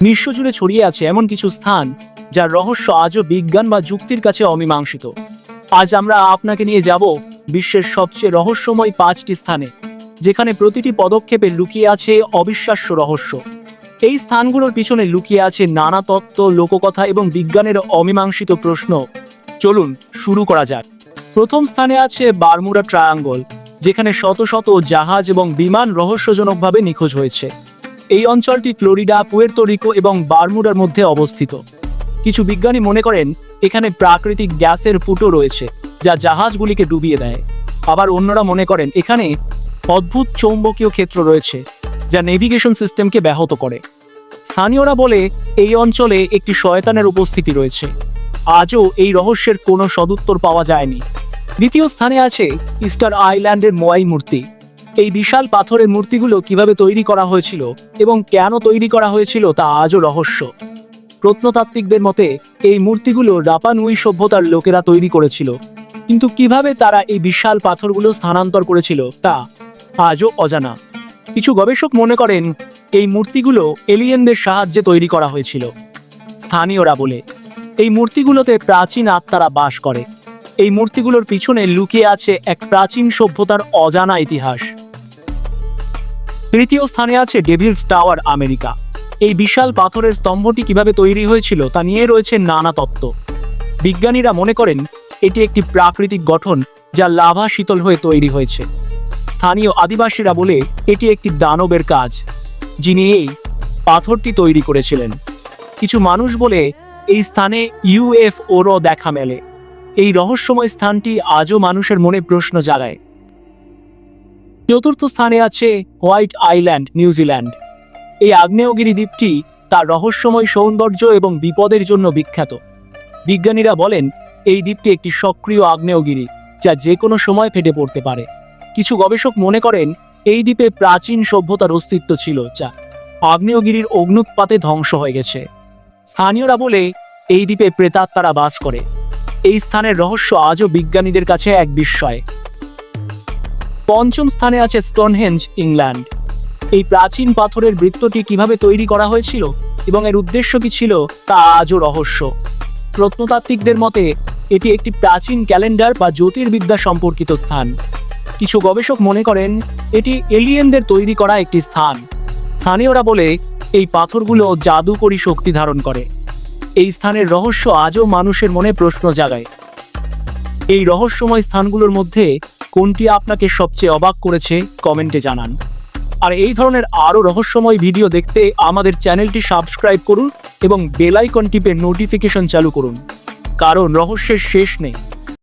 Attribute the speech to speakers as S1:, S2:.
S1: বিশ্বজুড়ে ছড়িয়ে আছে এমন কিছু স্থান যার রহস্য আজও বিজ্ঞান বা যুক্তির কাছে অমীমাংসিত। আজ আমরা আপনাকে নিয়ে যাব বিশ্বের সবচেয়ে রহস্যময় 5টি স্থানে, যেখানে প্রতিটি পদক্ষেপে লুকিয়ে আছে অবিশ্বাস্য রহস্য। এই স্থানগুলোর পিছনে লুকিয়ে আছে নানা তত্ত্ব, লোককথা এবং বিজ্ঞানের অমীমাংসিত প্রশ্ন। চলুন শুরু করা যাক। প্রথম স্থানে আছে বারমুডা ট্রায়াঙ্গল, যেখানে শত শত জাহাজ এবং বিমান রহস্যজনকভাবে নিখোঁজ হয়েছে। এই অঞ্চলটি ফ্লোরিডা, পুয়ের্তো রিকো এবং বারমুডার মধ্যে অবস্থিত। কিছু বিজ্ঞানী মনে করেন এখানে প্রাকৃতিক গ্যাসের ফুটো রয়েছে যা জাহাজগুলিকে ডুবিয়ে দেয়। আবার অন্যরা মনে করেন এখানে অদ্ভুত চৌম্বকীয় ক্ষেত্র রয়েছে যা নেভিগেশন সিস্টেমকে ব্যাহত করে। স্থানীয়রা বলে এই অঞ্চলে একটি শয়তানের উপস্থিতি রয়েছে। আজও এই রহস্যের কোনো সদুত্তর পাওয়া যায়নি। দ্বিতীয় স্থানে আছে ইস্টার আইল্যান্ডের মোয়াই মূর্তি। এই বিশাল পাথরের মূর্তিগুলো কিভাবে তৈরি করা হয়েছিল এবং কেন তৈরি করা হয়েছিল তা আজও রহস্য। প্রত্নতাত্ত্বিকদের মতে এই মূর্তিগুলো রাপা নুই সভ্যতার লোকেরা তৈরি করেছিল, কিন্তু কিভাবে তারা এই বিশাল পাথরগুলো স্থানান্তর করেছিল তা আজও অজানা। কিছু গবেষক মনে করেন এই মূর্তিগুলো এলিয়েনদের সাহায্যে তৈরি করা হয়েছিল। স্থানীয়রা বলে এই মূর্তিগুলোতে প্রাচীন আত্মারা বাস করে। এই মূর্তিগুলোর পিছনে লুকিয়ে আছে এক প্রাচীন সভ্যতার অজানা ইতিহাস। তৃতীয় স্থানে আছে ডেভিলস টাওয়ার, আমেরিকা। এই বিশাল পাথরের স্তম্ভটি কিভাবে তৈরি হয়েছিল তা নিয়ে রয়েছে নানা তত্ত্ব। বিজ্ঞানীরা মনে করেন এটি একটি প্রাকৃতিক গঠন যা লাভা শীতল হয়ে তৈরি হয়েছে। স্থানীয় আদিবাসীরা বলে এটি একটি দানবের কাজ, যিনি এই পাথরটি তৈরি করেছিলেন। কিছু মানুষ বলে এই স্থানে ইউএফওরও দেখা মেলে। এই রহস্যময় স্থানটি আজও মানুষের মনে প্রশ্ন জাগায়। চতুর্থ স্থানে আছে হোয়াইট আইল্যান্ড, নিউজিল্যান্ড। এই আগ্নেয়গিরি দ্বীপটি তার রহস্যময় সৌন্দর্য এবং বিপদের জন্য বিখ্যাত। বিজ্ঞানীরা বলেন এই দ্বীপটি একটি সক্রিয় আগ্নেয়গিরি যা যে কোনো সময় ফেটে পড়তে পারে। কিছু গবেষক মনে করেন এই দ্বীপে প্রাচীন সভ্যতার অস্তিত্ব ছিল যা আগ্নেয়গিরির অগ্নুৎপাতে ধ্বংস হয়ে গেছে। স্থানীয়রা বলে এই দ্বীপে প্রেতাত্মারা বাস করে। এই স্থানের রহস্য আজও বিজ্ঞানীদের কাছে এক বিস্ময়। পঞ্চম স্থানে আছে স্টোনহেঞ্জ, ইংল্যান্ড। এই প্রাচীন পাথরের বৃত্তটি কিভাবে তৈরি করা হয়েছিল এবং এর উদ্দেশ্য কি ছিল তা আজও রহস্য। প্রত্নতাত্ত্বিকদের মতে এটি একটি প্রাচীন ক্যালেন্ডার বা জ্যোতির্বিদ্যা সম্পর্কিত স্থান। কিছু গবেষক মনে করেন এটি এলিয়েনদের তৈরি করা একটি স্থান। স্থানীয়রা বলে এই পাথরগুলো জাদুকরী শক্তি ধারণ করে। এই স্থানের রহস্য আজও মানুষের মনে প্রশ্ন জাগায়। এই রহস্যময় স্থানগুলোর মধ্যে কোনটি আপনাকে সবচেয়ে অবাক করেছে কমেন্টে জানান। আর এই ধরনের আরও রহস্যময় ভিডিও দেখতে আমাদের চ্যানেলটি সাবস্ক্রাইব করুন এবং বেল আইকন টিপে নোটিফিকেশন চালু করুন, কারণ রহস্যের শেষ নেই।